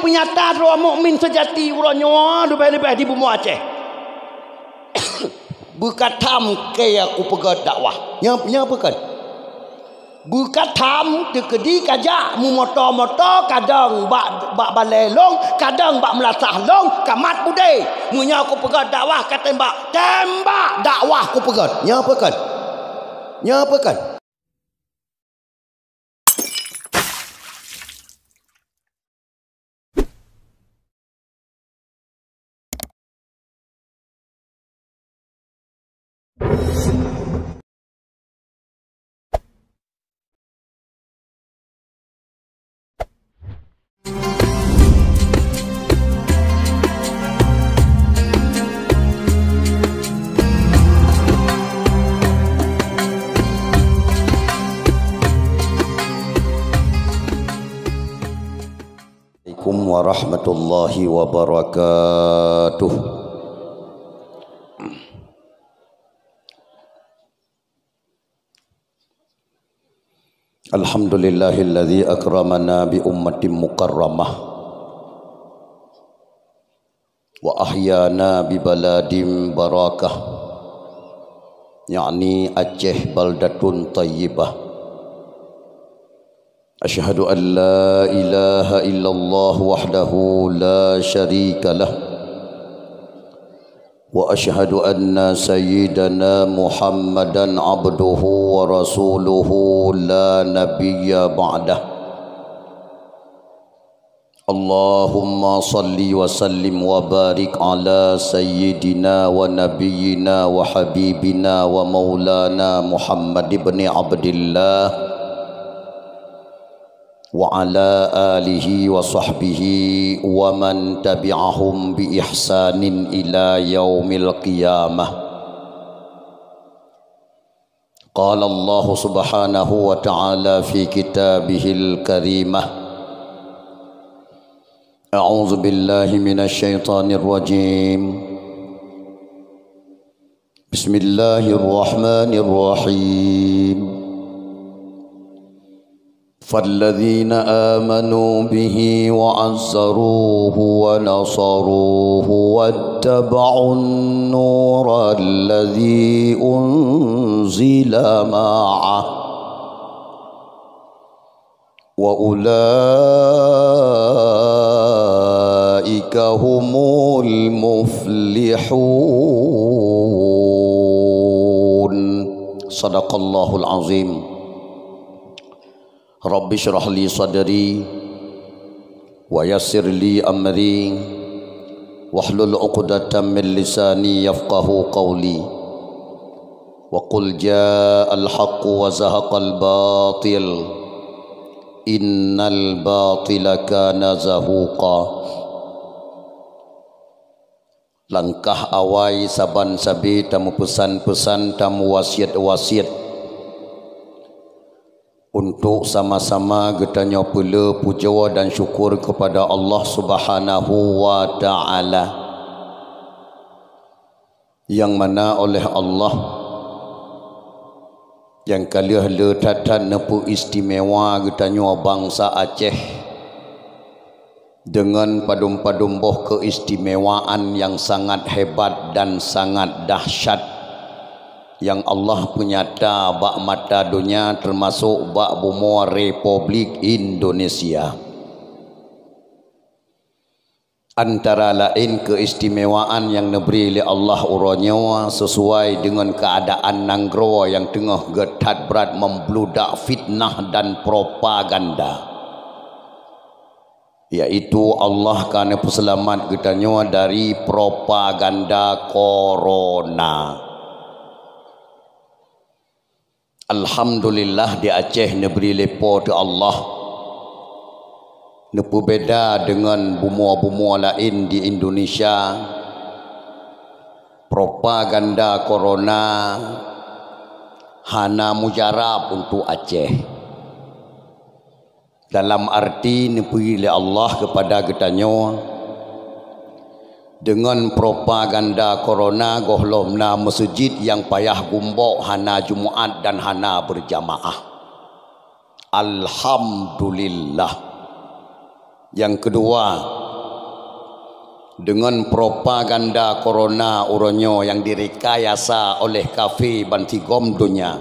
penyata orang mukmin sejati urangnya lebih-lebih di bumi Aceh. Berkatam ke aku pegat dakwah. Nya apa kan? Berkatam dekedi kajak mu motor-motor kadang bak balelong, kadang bak melatah long, kamat budai. Munya aku pegat dakwah kata tembak dakwah aku pegat. Nya apa kan? Nya apa kan? Assalamualaikum warahmatullahi wabarakatuh. Alhamdulillahilladzi akramana bi ummatin mukarramah wa ahyana bi baladin barakah, yakni Aceh baldatun tayyibah. Asyhadu an la ilaha illallah wahdahu la syarika lah wa asyhadu anna sayyidana Muhammadan abduhu wa rasuluhu la nabiyya ba'dah. Allahumma salli wa sallim wa barik ala sayyidina wa nabiyyina wa habibina wa maulana Muhammad ibn Abdillah wa ala alihi wa sahbihi wa man tabi'ahum bi ihsanin ila yaumil qiyamah. Qala Allah subhanahu wa ta'ala fi kitabihil karimah, a'udzu billahi minasy syaithanir rajim. Bismillahirrahmanirrahim. فالذين آمنوا به وعزروه ونصروه واتبعوا النور الذي أنزل معه وأولئك هم المفلحون. صدق الله العظيم. Rabbi syrah li sadri wa yassir li amri wahlul 'uqdatam min lisani yafqahu qawli wa qul ja'al haqqu wa zahaqal batil innal batila kana zahuqa. Langkah awai saban sabi tamu pesan-pesan tamu wasiat-wasiat untuk sama-sama getanya pula puja dan syukur kepada Allah Subhanahu wa ta'ala, yang mana oleh Allah yang kalian letatan nepu istimewa getanya bangsa Aceh dengan padum-padum boh keistimewaan yang sangat hebat dan sangat dahsyat yang Allah penyata bak mata dunia, termasuk bak bumi Republik Indonesia. Antara lain keistimewaan yang diberi oleh Allah uranya sesuai dengan keadaan Nanggro yang tengah getat berat membludak fitnah dan propaganda, yaitu Allah karena peselamat getanya dari propaganda corona. Alhamdulillah di Aceh negeri lepo tu Allah nepu beda dengan bumua-bumua lain di Indonesia. Propaganda corona hana mujarab untuk Aceh, dalam arti nepu oleh Allah kepada getanyo dengan propaganda corona gohlomna masjid yang payah gumbok hana Jumaat dan hana berjamaah. Alhamdulillah Yang kedua, dengan propaganda corona uronyo yang direkayasa oleh kafir bantigom dunia,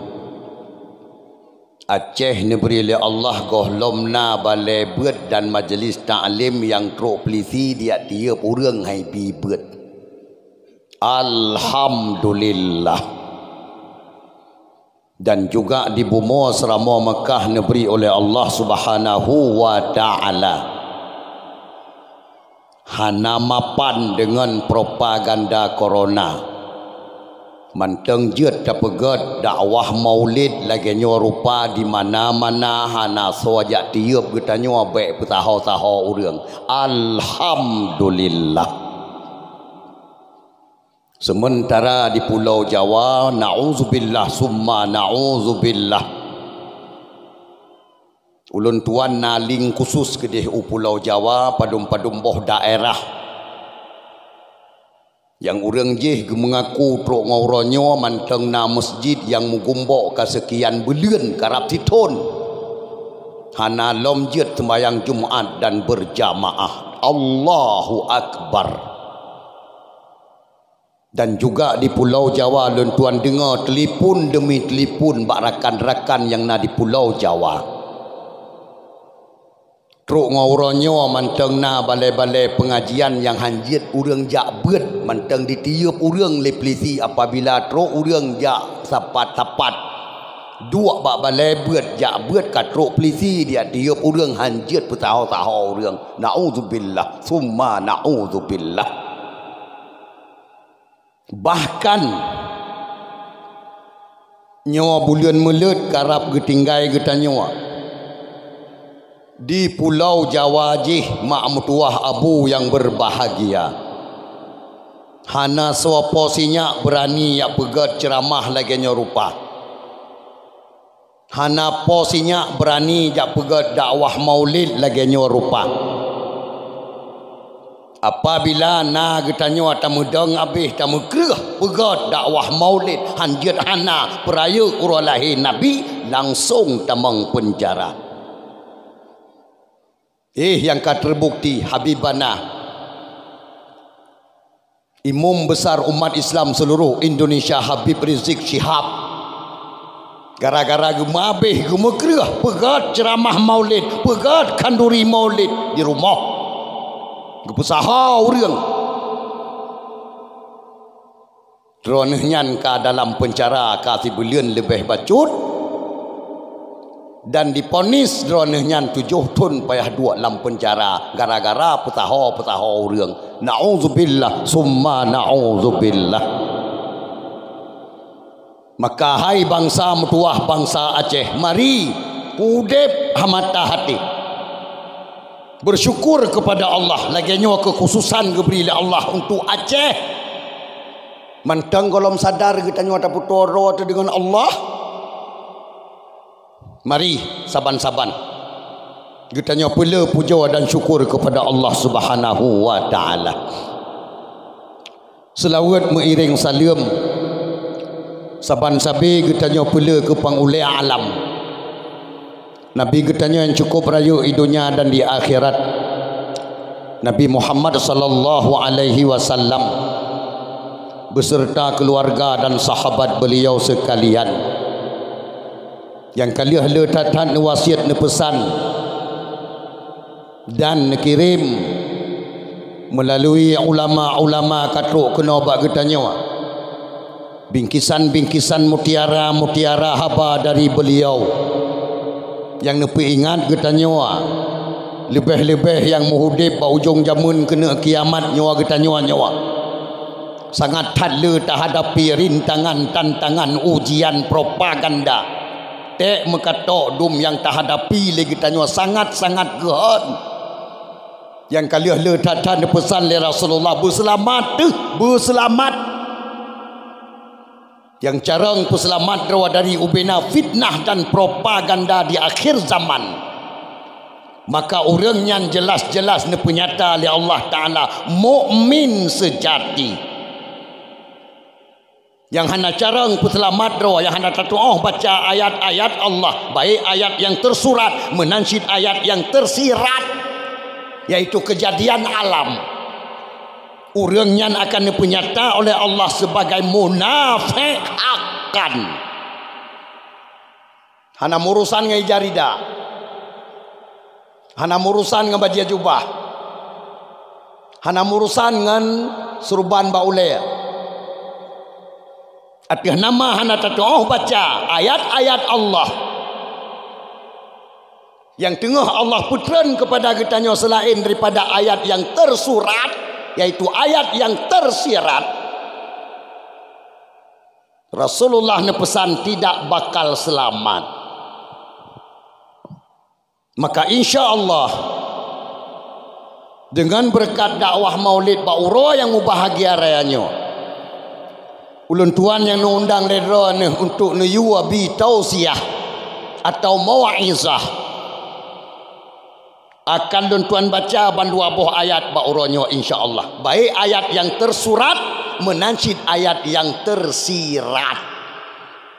Aceh negeri oleh Allah gohlomna balai buat dan majlis ta'lim yang truk pelisi dia tiap orang hai bi buat. Alhamdulillah. Dan juga di Bumo Seramo Mekah negeri oleh Allah Subhanahu wa taala. Hana mapan dengan propaganda corona. Manteng jet dapegat dakwah maulid lagi rupa di mana-mana hana sojak tiup kita nyo baik petaho-taho urang. Alhamdulillah. Sementara di Pulau Jawa, na'udzubillah summa na'udzubillah, ulun tuan naling khusus kedih Pulau Jawa padum-padum boh daerah yang urang jih mengaku truk ngauronyo manteng na masjid yang mugumbok ka sekian bulan karap titon hana lom jet sembahyang Jumaat dan berjamaah. Allahu Akbar. Dan juga di Pulau Jawa lun tuan dengar telefon demi telefon bak rakan-rakan yang na di Pulau Jawa. Truk ngauronyo manteng na balai-balai pengajian yang hanjit urang jak beut manteng ditiup urang leplisi apabila truk urang jak sapat-sapat dua bak balai beut jak beut ka truk pelisi dia tiup urang hanjit petaho-taho urang. Naudzubillah summa naudzubillah. Bahkan nyawa bulan melut karap getinggai getanyawa di Pulau Jawa jih mak mutuah abu yang berbahagia. Hana suaposinya berani ya pegat ceramah lagi rupa. Hana posinya berani ya pegat dakwah maulid lagi rupa. Apabila na getanyo tamu deng habis tamu kerah pegat dakwah maulid hanjit hana peraya uralahi nabi langsung tamang penjara. Yang terbukti Habibana Imam besar umat Islam seluruh Indonesia Habib Rizik Syihab gara-gara gemabeh gemekrah pegat ceramah maulid, pegat kanduri maulid di rumah gepesaha urang dronehnya ka dalam penjara kasih bulan lebih bacut dan diponis dronehnya 7 tahun payah 2 dalam penjara gara-gara petaho urang. Na'udzubillah summa na'udzubillah. Maka hai bangsa mutuah bangsa Aceh, mari udep hamata hati bersyukur kepada Allah lagi nyawa kekhususan geberi Allah untuk Aceh. Mantang golom sadar kita nyawa taputoro dengan Allah. Mari saban-saban kita nyopela puja dan syukur kepada Allah Subhanahu wa taala. Selawat mengiring salam saban-sabi kita nyopela ke pangulia alam. Nabi kita yang cukup raya di dunia dan di akhirat. Nabi Muhammad sallallahu alaihi wasallam beserta keluarga dan sahabat beliau sekalian. Yang kalian letatan wasiat ne pesan dan kirim melalui ulama-ulama katruk kena bak getanya bingkisan-bingkisan mutiara-mutiara haba dari beliau yang nepi ingat getanya lebih-lebih yang muhudib ba ujung jamun kena kiamat nyawa getanya nyawa sangat hadle tak hadapi rintangan tantangan ujian propaganda tek mekatok dum yang tak hadapi lagi tanya sangat-sangat gehan yang kalian letatan pesan oleh Rasulullah berselamat yang carang peselamat dari ubena fitnah dan propaganda di akhir zaman. Maka orang yang jelas-jelas ne penyata oleh Allah Ta'ala mukmin sejati yang hana carang peselamat yang hana tatuah baca ayat-ayat Allah baik ayat yang tersurat menansyid ayat yang tersirat yaitu kejadian alam. Urangnya akan dipenyata oleh Allah sebagai munafik akan. Hana murusan ngai jarida. Hana murusan ngan baju jubah. Hana murusan ngan surban baule. Atih nama hana tatoh baca ayat-ayat Allah yang tengah Allah putran kepada kitanya selain daripada ayat yang tersurat, yaitu ayat yang tersirat. Rasulullah ne pesan tidak bakal selamat. Maka insya Allah dengan berkat dakwah maulid bauro yang bahagia rayanya, ulun tuan yang undang redra ne untuk ne yuwabi tausiah atau mau'izah, akan don tuan baca bandu abuh ayat bauronyo insyaallah, baik ayat yang tersurat menancit ayat yang tersirat.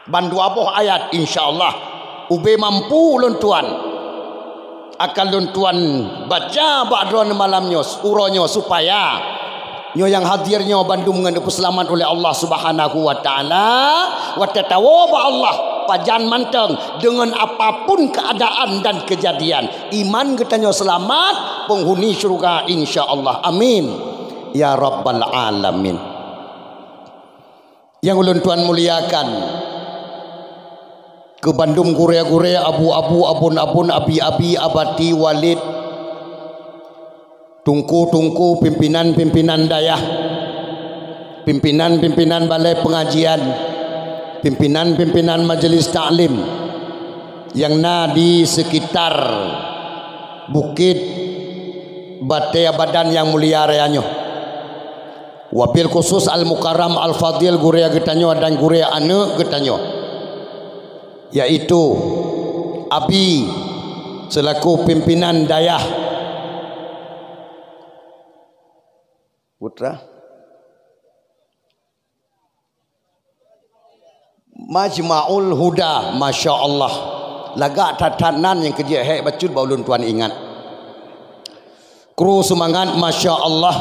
Bandu abuh ayat insyaallah ube mampu ulun tuan akan ulun tuan baca ba'dron malamnya uronyo supaya nyo yang hadirnya bandung dengan selamat oleh Allah Subhanahu wa taala wa tatawaba Allah pajan manteng dengan apapun keadaan dan kejadian. Iman katanya selamat, penghuni syurga insyaallah. Amin ya rabbal alamin. Yang ulun tuan muliakan, ke Bandung gure-gure, abu-abu, abun-abun, abi-abi, abati, walid, tungku-tungku, pimpinan-pimpinan dayah, pimpinan-pimpinan balai pengajian, pimpinan-pimpinan majelis taklim yang di sekitar Bukit Batea Badan yang mulia reanyo, wabil khusus Al-Mukarram Al-Fadil gurea getanyo dan gurea ane getanyo, yaitu abi selaku pimpinan dayah putra Majma'ul Huda, Masya Allah lagak tatanan yang kerja hek bacut baulun tuan ingat kru semangat Masya Allah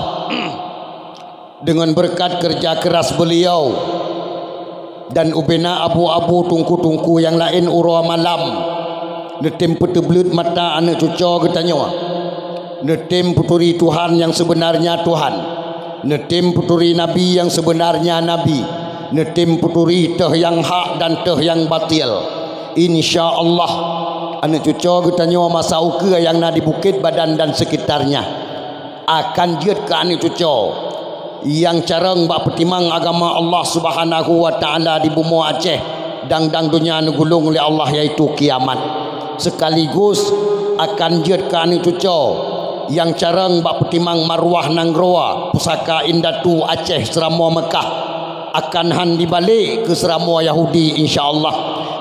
dengan berkat kerja keras beliau dan ubena abu-abu tungku-tungku yang lain urua malam netim peteblut mata anak cucu katanya, netim puturi Tuhan yang sebenarnya Tuhan, netim puturi Nabi yang sebenarnya Nabi, netim puturi teh yang hak dan teh yang batil. Insya Allah anak cucu katanya masa uke yang di Bukit Badan dan sekitarnya akan jiat ke anak cucu yang careng bak petimang agama Allah Subhanahu wa taala di bumi Aceh dang dunia negulung oleh Allah yaitu kiamat, sekaligus akan jiat ke anak cucu yang careng bak petimang marwah nanggroa pusaka Indatu Aceh Seramo Mekah akan handi balik ke Seramo Yahudi insyaallah,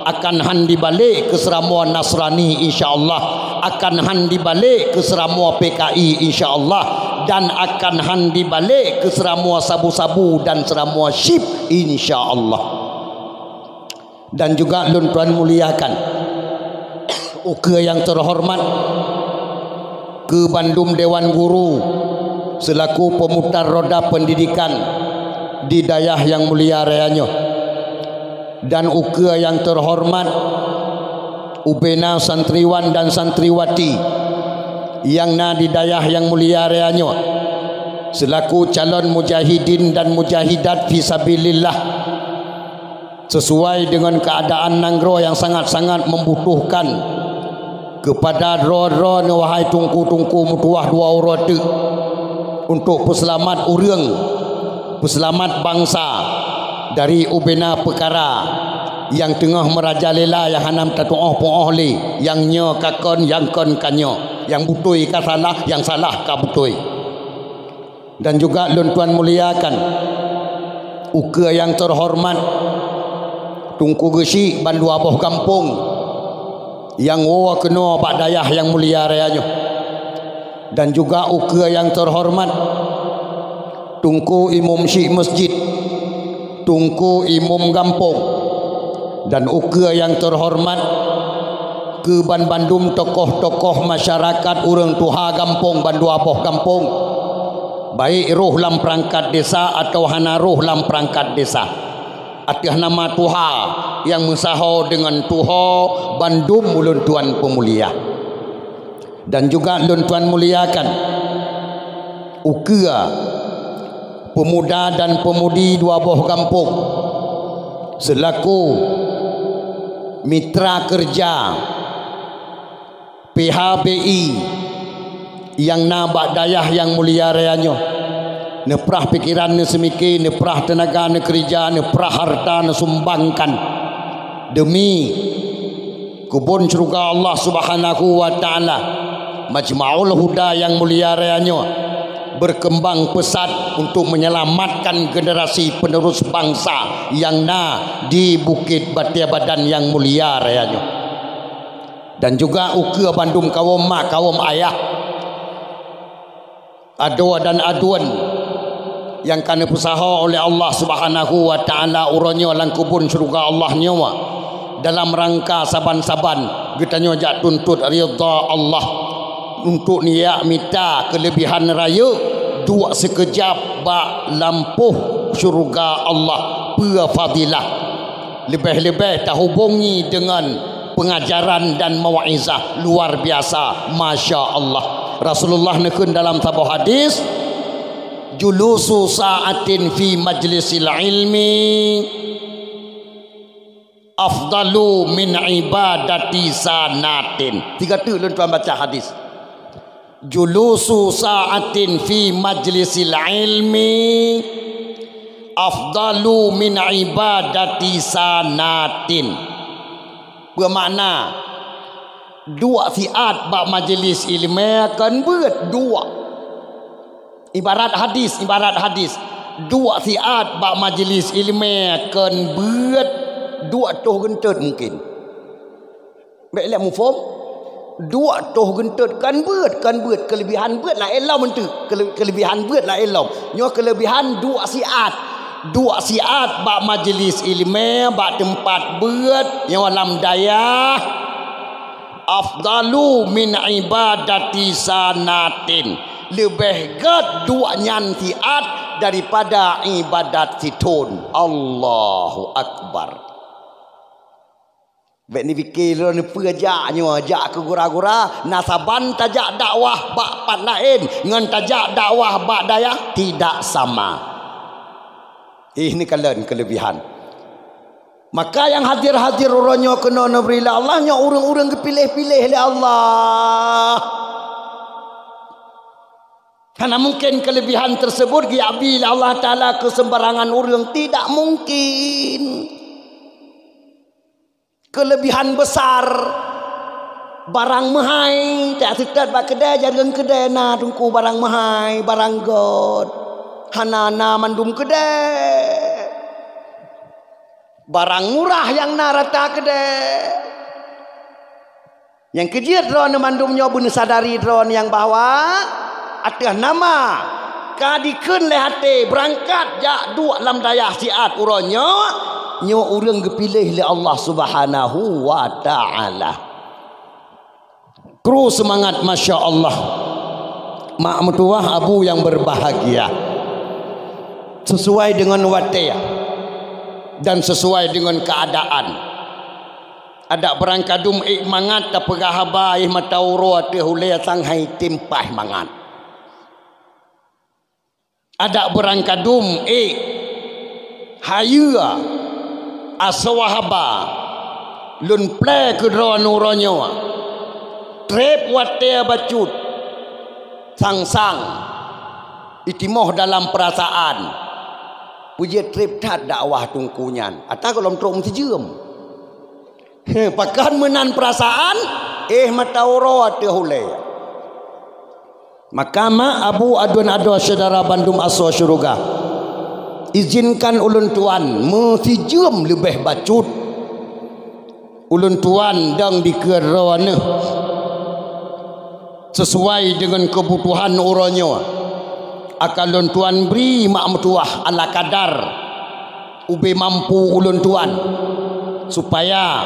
akan handi balik ke Seramo Nasrani insyaallah, akan handi balik ke Seramo PKI insyaallah, dan akan handi balik ke Seramo sabu-sabu dan Seramo syip insyaallah. Dan juga lun tuan muliakan uke yang terhormat ke Bandung Dewan Guru selaku pemutar roda pendidikan di dayah yang mulia reanyo, dan uke yang terhormat ubena santriwan dan santriwati yang di dayah yang mulia reanyo selaku calon mujahidin dan mujahidat fisabilillah, sesuai dengan keadaan nanggro yang sangat-sangat membutuhkan kepada ro-ro wahai tungku-tungku mutuah dua urate untuk peselamat urang, peselamat bangsa dari ubena perkara yang tengah merajalela yang hanam tatuoh pooh li yang nyo kakon yang kon kanyo, yang butui ka salah, yang salah ka butui. Dan juga lun tuan muliakan uke yang terhormat tungku gesi bandu aboh kampung yang wawa kena bak dayah yang mulia reanyo, dan juga uke yang terhormat tungku imam syik masjid, tungku imam kampung, dan uke yang terhormat ke Bandung tokoh-tokoh masyarakat urang tuha kampung bandu aboh kampung, baik roh lam perangkat desa atau hana roh lam perangkat desa, atas nama tuha yang mensaho dengan tuha Bandung ulun tuan pemulia. Dan juga ulun tuan muliakan ukea pemuda dan pemudi dua boh kampung selaku mitra kerja PHBI yang nabak dayah yang mulia reanyo, neprah pikiran ne semiki, neprah tenaga ne kerja, neprah harta ne sumbangkan demi kebun surga Allah Subhanahu wa taala. Majma'ul Huda yang mulia reanyo berkembang pesat untuk menyelamatkan generasi penerus bangsa yang di Bukit Batia Badan yang mulia reanyo. Dan juga uke Bandung kaum mak kaum ayah adua dan aduan yang kana usaha oleh Allah Subhanahu wa taala uronyo lang kubun surga Allah nyawa dalam rangka saban-saban kita nyojak tuntut ridha Allah untuk niat minta kelebihan raya dua sekejap bak lampuh syurga Allah pura fadilah. Lebih-lebih terhubungi dengan pengajaran dan mau'izah luar biasa, Masya Allah. Rasulullah nekun dalam sebuah hadis, julusu sa'atin fi majlisil ilmi afdalu min ibadati sanatin. Tiga tu tuan baca hadis. Julusu sa'atin fi majlisil ilmi afdalu min ibadati sanatin. Bermakna dua siat bak majlis ilmu kan buat dua. Ibarat hadis dua siat bak majlis ilmu kan buat dua toh gentut mungkin. Baiklah mufhum. Dua toh gentut kan buat kelebihan buat lah elam mentu kelebihan buat lah elam nyo kelebihan dua siat bak majlis ilmu bak tempat buat yang alam daya afdalu min ibadati sanatin, lebih gad dua nyan siat daripada ibadat situn. Allahu Akbar. Baik ni fikir lo ni pejaaknya ajak ke gura-gura nasaban tajak dakwah bak pat lain ngan tajak dakwah bak daya tidak sama. Ini kalian kelebihan. Maka yang hadir-hadir orangnya kena berilah Allah nya orang-orang kepilih-pilih oleh Allah. Karena mungkin kelebihan tersebut diambil Allah Taala ke sembarangan orang, tidak mungkin. Kelebihan besar barang mahai tak sekat bak kedai jagang kedai na tungku barang mahai barang god hanana mandum kedai barang murah yang na rata kedai yang kejir drone mandumnya bun sadari drone yang bawa atas nama kadikeun le hati berangkat jak dua lam dayah siat uronyo nyo orang kepilih oleh Allah Subhanahu wa taala. Kru semangat, Masya Allah. Mak mertua abu yang berbahagia sesuai dengan watiyah dan sesuai dengan keadaan. Ada berangkadum mangat tapagahabay matauro at hulay sanghai timpah mangat. Ada berangkadum hayua aswahaba lun ple kedron uronyo trep watea bacut sang-sang itimoh dalam perasaan puji trep tat dakwah tungkunyan ata kalau trom sejem pakan menan perasaan matauro ate hule makama abu adun ado saudara Bandung aswa syurga. Izinkan ulun tuan mesijem lebih bacut ulun tuan dang dikerana sesuai dengan kebutuhan uronyo akan ulun tuan beri mak mertuah ala kadar ube mampu ulun tuan supaya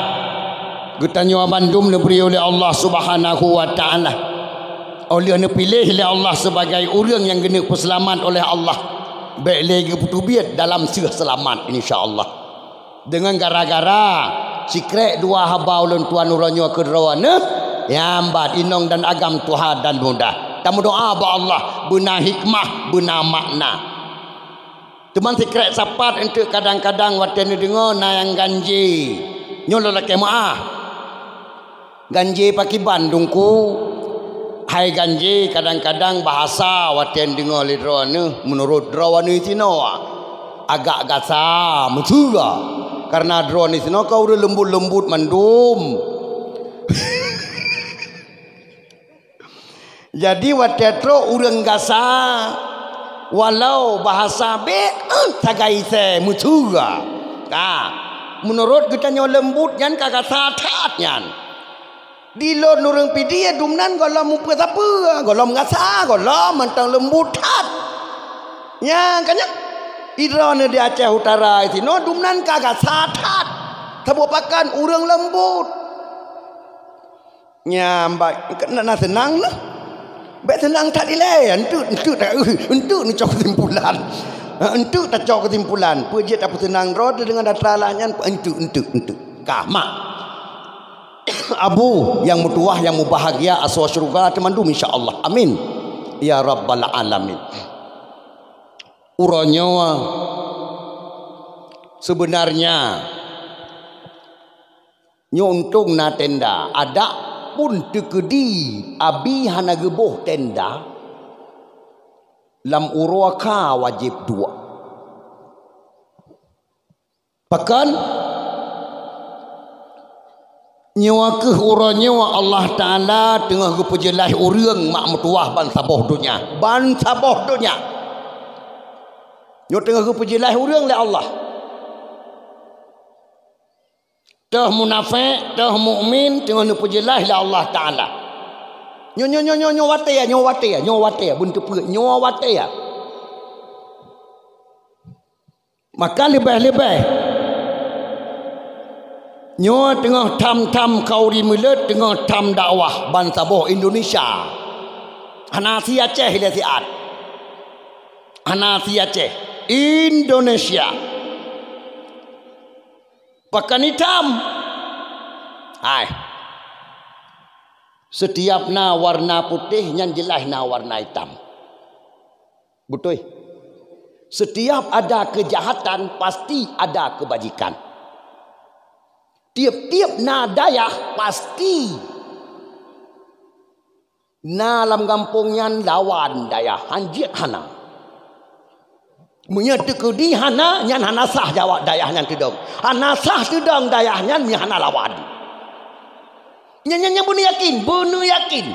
Getanyo Bandung diberi oleh Allah Subhanahu wa taala. Oleh ne pilih oleh Allah sebagai orang yang kena peselamat oleh Allah. Baik lagi putubiat dalam sirah selamat insya-Allah. Dengan gara-gara sikrek dua habau ulun tuan uranyo kederawana yambat inong dan agam Tuhan dan mudah. Tamu doa ba Allah benar hikmah, benar makna. Teman sikrek sapat untuk kadang-kadang watan dengar na yang ganji. Nyolo laki maah. Ganji pakai Bandungku. Hai ganji kadang-kadang bahasa watan dengar lidrawana menurut drawana itino agak gasa mutuga karena drawana itino kau udah lembut-lembut mandum. Jadi watetro urang gasa walau bahasa be tagai se mutuga. Menurut kita nyo lembut yan kagak satat yan. Dilo nurung pidi ya dumnan golom mupa apa golom ngasa golom mentang lembutat ya kanya idrone di Aceh Utara itu no dumnan kagak satat tabupakan urang lembut nyambak kena senang lah baik senang tak dileh entu ni cok kesimpulan entu tak cok kesimpulan pujit apa senang roda dengan datralahnya entu kamak Abu yang mutuah yang mubahagia aswa syurga temandum insyaallah amin ya rabbal alamin. Uronyo sebenarnya nyontung na tenda ada pun tekedi abi hana geboh tenda lam urwaka wajib dua bahkan nyawa ke orang nyawa Allah Ta'ala tengah kepujelah orang mak mutuah ban saboh dunia nyawa tengah kepujelah orang oleh Allah dah munafik dah mukmin tengah kepujelah oleh Allah Ta'ala nyawa wate ya buntu perut nyawa wate ya maka lebih-lebih nyo tengah tam kauri mulut tengah tam dakwah ban saboh Indonesia Hanasi Aceh hilasiat Hanasi Aceh Indonesia pakan hitam hai setiap na warna putih yang jelas na warna hitam betul setiap ada kejahatan pasti ada kebajikan. Tiap-tiap na dayah pasti na dalam kampungnya lawan dayah hanjit hana menyatu di hana nyan hana sah jawab dayah nyan tudong hana sah tudong dayah nyan hana lawan nyan bunu yakin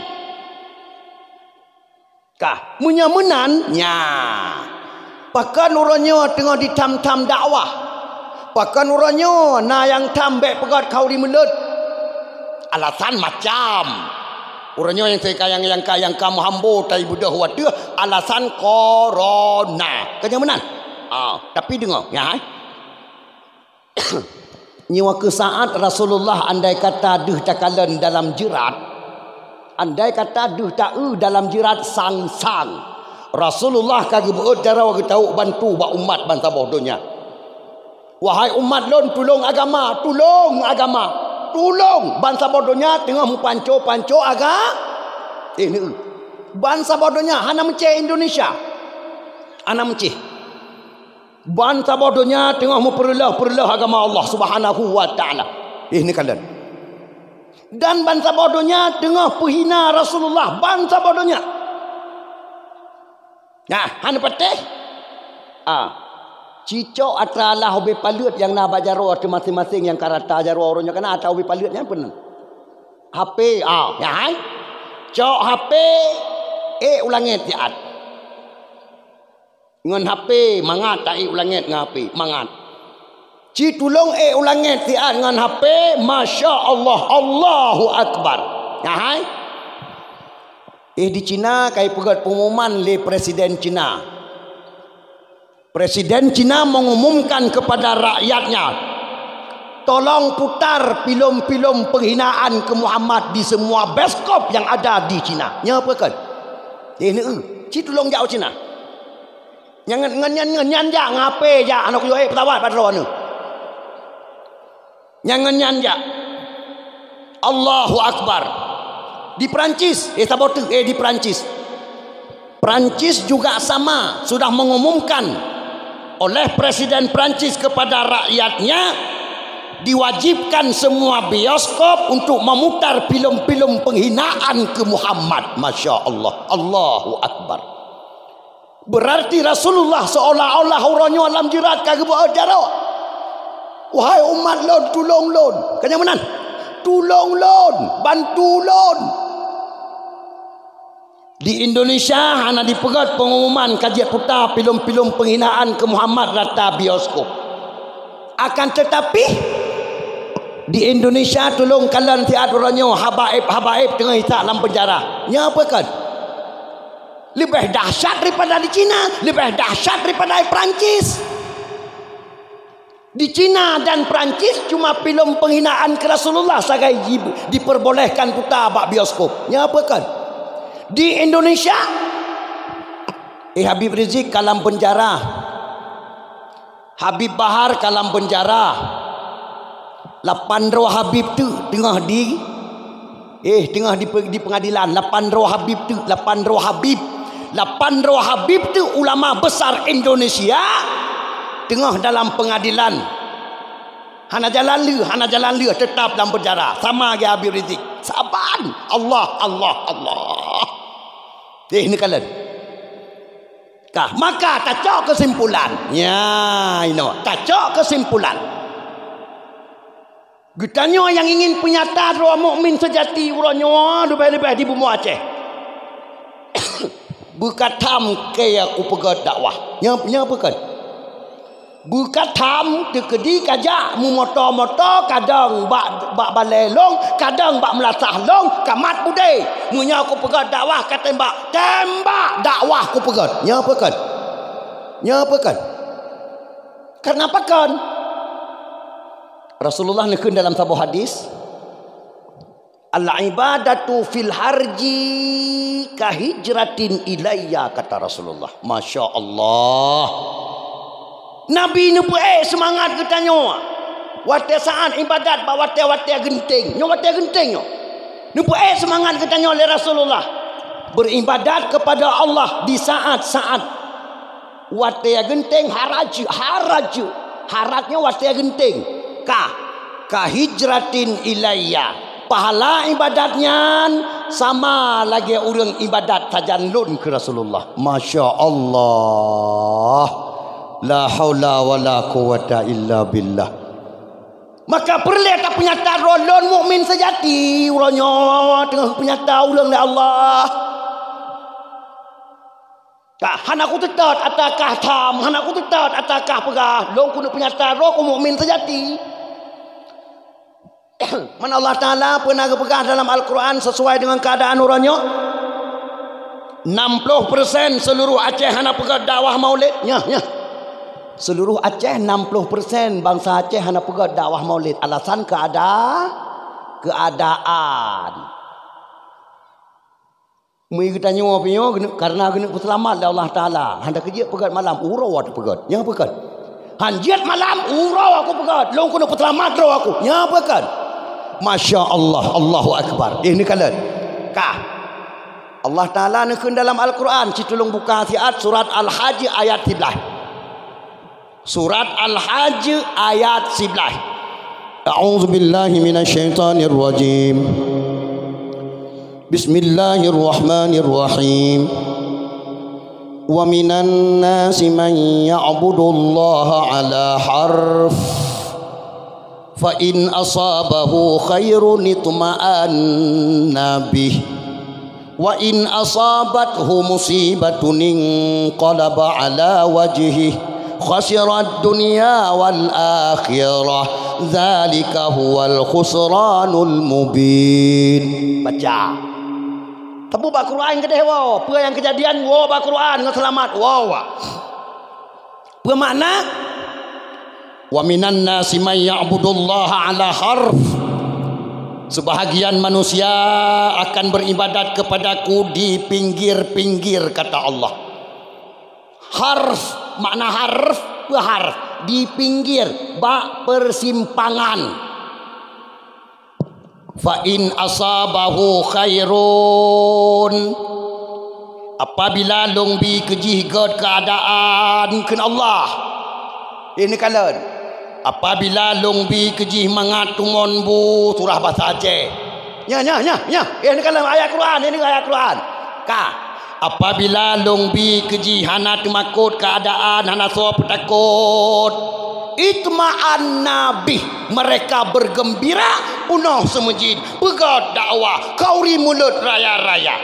kah munya menan nya bahkan orangnya tengah ditam-tam dakwah bahkan orangnya na yang tambah pegat kau di mulut alasan macam orangnya yang saya yang kamu hambo tai budak wadah alasan corona kanya menan tapi dengar ya nyawa ke saat Rasulullah andai kata duh takalan dalam jerat andai kata duh tak dalam jerat sang Rasulullah kagak berutara wag tahu bantu ba umat bangsa bodohnya. Wahai umat lon tolong agama, tolong bangsa bodohnya tengah panco agama. Ini bangsa bodohnya hana menceh Indonesia. Hana menceh. Bangsa bodohnya tengah perlah agama Allah Subhanahu wa taala. Ini kalian. Dan bangsa bodohnya tengah penghina Rasulullah, bangsa bodohnya. Nah, hana pateh. Cicok atralah hobi palut yang nak bajaro masing-masing yang karata jaro orangnya kena atau hobi palutnya pun. HP ya hai. Cok HP ulangit tiat. Ngan HP mangat tak ulangit ngan HP mangat. Ci tulung ulangit tiat ngan HP Masya Allah Allahu Akbar. Ya hai. Di Cina kai pegat pengumuman le Presiden Cina. Presiden Cina mengumumkan kepada rakyatnya tolong putar filem-filem penghinaan ke Muhammad di semua bioskop yang ada di China. Nya apa kan? Ci tolong jauh China. Nyan ja ngape ja anak yo petawat padro anu. Nyan ja. Allahu Akbar. Di Perancis, di Perancis. Perancis juga sama, sudah mengumumkan oleh Presiden Perancis kepada rakyatnya diwajibkan semua bioskop untuk memutar filem-filem penghinaan ke Muhammad. Masya Allah, Allahu Akbar. Berarti Rasulullah seolah-olah orangnya alam jerat kagak buat jarak. Wahai umat lon, tolong lon. Kanya menan? Tolong lon, bantu lon. Di Indonesia hanya dipegat pengumuman kajian putar filem-filem penghinaan ke Muhammad rata bioskop. Akan tetapi di Indonesia tolong kalian tiada orangnya habaib tengah hitak dalam penjara. Nya apa kan? Lebih dahsyat daripada di China, lebih dahsyat daripada di Perancis. Di China dan Perancis cuma filem penghinaan ke Rasulullah saja diperbolehkan putar bak bioskop. Nya apa kan? Di Indonesia Habib Rizik kalam penjara, Habib Bahar kalam penjara, 8 roh Habib tu tengah di pengadilan. 8 roh Habib tu 8 roh Habib tu ulama besar Indonesia tengah dalam pengadilan. Hana jalan lu tetap dalam penjara sama dengan Habib Rizik. Saban Allah. Ini kalian. Maka tacok kesimpulan. Ya, tacok kesimpulan. Gitanya yang ingin penyata roh mukmin sejati uranya lebih-lebih di bumi Aceh. Bukatam kaya aku pegat dakwah. Nya apa kan? Bukatam tekedi kajak mu motor-motor kadang bak balelong, kadang bak melasah long, kamat budai. Munya aku pegat dakwah kata tembak dakwah aku pegat. Nya apa kan? Karena apa kan? Rasulullah nekun dalam sebuah hadis, al-ibadatu fil harji kahijratin ilayya, kata Rasulullah. Masya Allah. Nabi ni semangat katanya. Wate saat ibadat ba wate genting. Nyo wate genting nyo. Ni semangat katanya oleh Rasulullah. Beribadat kepada Allah di saat-saat wate genting haraju. Haratnya wate genting. Kahijratin ilayya. Pahala ibadatnya sama lagi orang ibadat tajanlun ke Rasulullah. Masya Allah. La haula wala quwata illa billah. Maka perlu tak penyata rolon mukmin sejati uranya tengah penyata ulang oleh Allah. Hanaku tetap atakah tam, hanaku tetap atakah pegah. Long kuno penyata roh mukmin sejati. Mana Allah Taala pernah berpegang dalam Al-Quran sesuai dengan keadaan uranya. 60% seluruh Aceh hana pegang dakwah maulid. Ya. Seluruh Aceh 60% bangsa Aceh hana pegang dakwah maulid. Alasan keadaan. Mereka tanya karena kena selamat oleh Allah Taala. Hendak kerja pegang malam urau aku pegang. Yang pegang. Hanjiat malam urau aku pegang. Long kena selamat urau aku. Yang pegang. Masya Allah, Allahu Akbar. Ini kalian. Allah Taala nekun dalam Al-Quran. Citulung buka ayat surat Al-Hajj ayat 11. Surat Al-Hajj ayat 11. A'udzu billahi minasyaitonir rajim. Bismillahirrahmanirrahim. Wa minan nasi man ya'budullaha ala harf. Fa in asabahu khairun itma'anna bih. Wa in asabathu musibatun inqalaba ala wajhihi khasirat dunya wal akhirah. Dzalika huwal khusranul mubin. Baca. Tebu ba Quran kedeh wa, apa yang kejadian wa ba Quran dengan selamat wa. Bermakna Wa minan nasi may ya'budullaha ala harf. Sebahagian manusia akan beribadat kepadaku di pinggir-pinggir, kata Allah. Harf, makna harf, di pinggir, bak persimpangan. Fa in asabahu khairun, apabila longbi kejih god keadaan ken Allah. Ini kalian apabila longbi kejih mangatungon bu surah bahasa Aceh. Nya. Ini kalian ayat Quran, ini ayat Quran. Ka apabila longbi kejih hana temakut keadaan hana so petakut. Itma'an nabi, mereka bergembira punah semujid pegat dakwah kauri mulut raya-raya.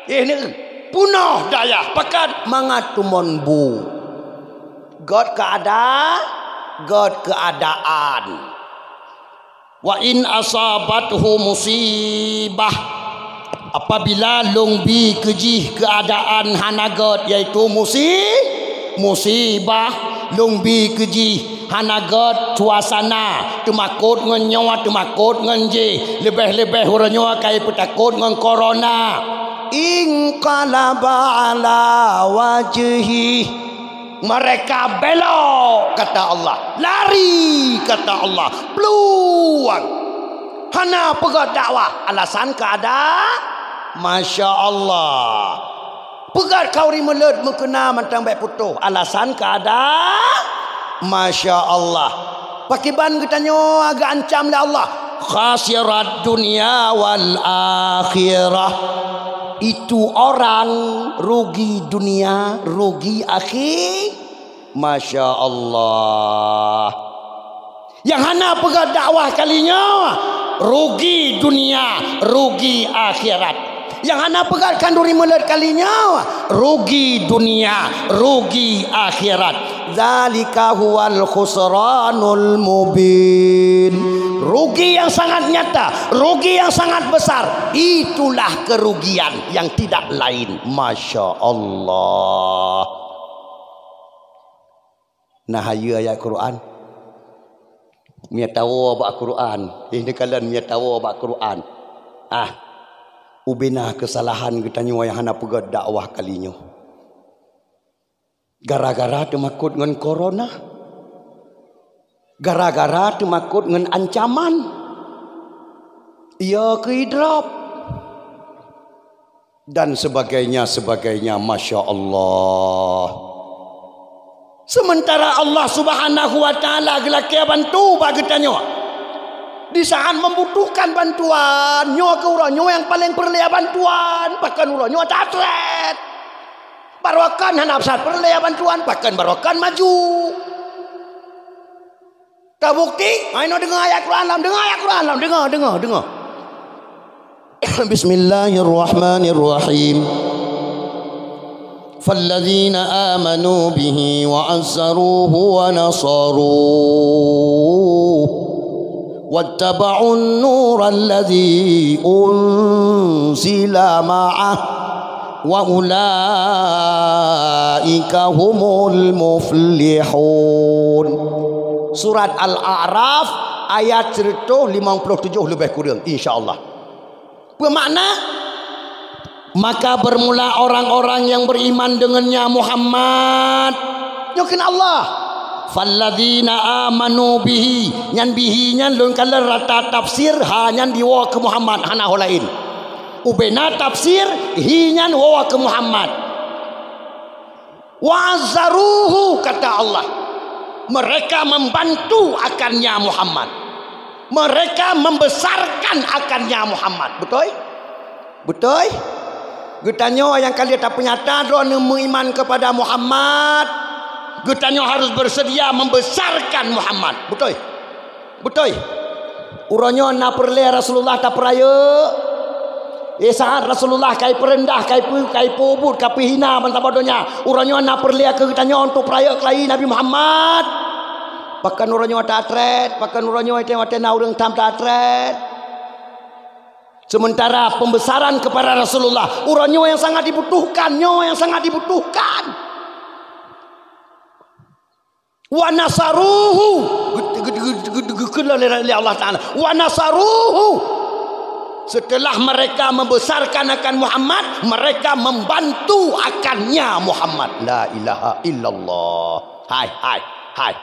Ini punah daya pakat mangatumon bu god keadaan. Wa in asabathu musibah, apabila longbi kejih keadaan hanagot yaitu musibah longbi kejih hanagot suasana temakut ngan nyawa temakut ngan je lebih-lebih huranyo kai petakut ngan corona. Inqalaba ala wajhi, mereka belok kata Allah, lari kata Allah, peluang hana pegat dakwah alasan keadaan. Masya Allah, pegat kauri melut mengkena mantang baik putuh alasan keadaan. Masya Allah, pakiban katanya agak ancam lah Allah. Khasirat dunia wal akhirah, itu orang rugi dunia rugi akhir. Masya Allah, yang hana pegat dakwah kalinya rugi dunia rugi akhirat. Yang hana pegatkan duri mulut kalinya rugi dunia rugi akhirat. Zalika huwal khusranul mubin, rugi yang sangat nyata, rugi yang sangat besar. Itulah kerugian yang tidak lain. Masya Allah. Nah hayu ayat Quran mia tahu ba Quran. Ini kalian mia tahu ba Quran. Ubinah kesalahan kita nyawa yang hana pegat dakwah kalinya. Gara-gara temakut dengan corona, gara-gara temakut dengan ancaman, ia kehidrap dan sebagainya. Masya Allah. Sementara Allah Subhanahu wa taala gelaki bantu bagi tanya di saat membutuhkan bantuan, nyawa ke urang nyawa yang paling perlu bantuan, bahkan urang nyawa tatret. Barokan hana besar perlu bantuan, bahkan barokan maju. Tak bukti? Ayo dengar ayat Quran, dengar. Bismillahirrahmanirrahim. فالذين آمنوا به وعزروه ونصروه واتبعوا النور الذي أنزل معه وأولئك هم المفلحون. Surat Al-A'raf ayat 57 lebih kurang insyaallah. Bermakna maka bermula orang-orang yang beriman dengannya Muhammad nyokin Allah. Falladzina amanu bihi, nyan bihi nyan lun kala rata tafsir ha nyan diwa ke Muhammad hana holain. Ubena tafsir hi nyan wa ke Muhammad. Wa azzaruhu kata Allah, mereka membantu akannya Muhammad, mereka membesarkan akannya Muhammad. Betul? Getanya yang kalian tak penyata drone beriman kepada Muhammad, getanya harus bersedia membesarkan Muhammad. Betul. Uranya nak perle Rasulullah tak peraya. Saat Rasulullah kai perendah, kai pobut, kai hina bantah bodohnya. Uranya nak perle ke getanya untuk peraya kelai Nabi Muhammad. Pakan uranya tak atret, pakan uranya tengok urang tam tak atret. Sementara pembesaran kepada Rasulullah urang yang sangat dibutuhkan, Wa nasaruhu. Allah Ta'ala. Wa nasaruhu. Setelah mereka membesarkan akan Muhammad, mereka membantu akannya Muhammad. La ilaha illallah. Hai.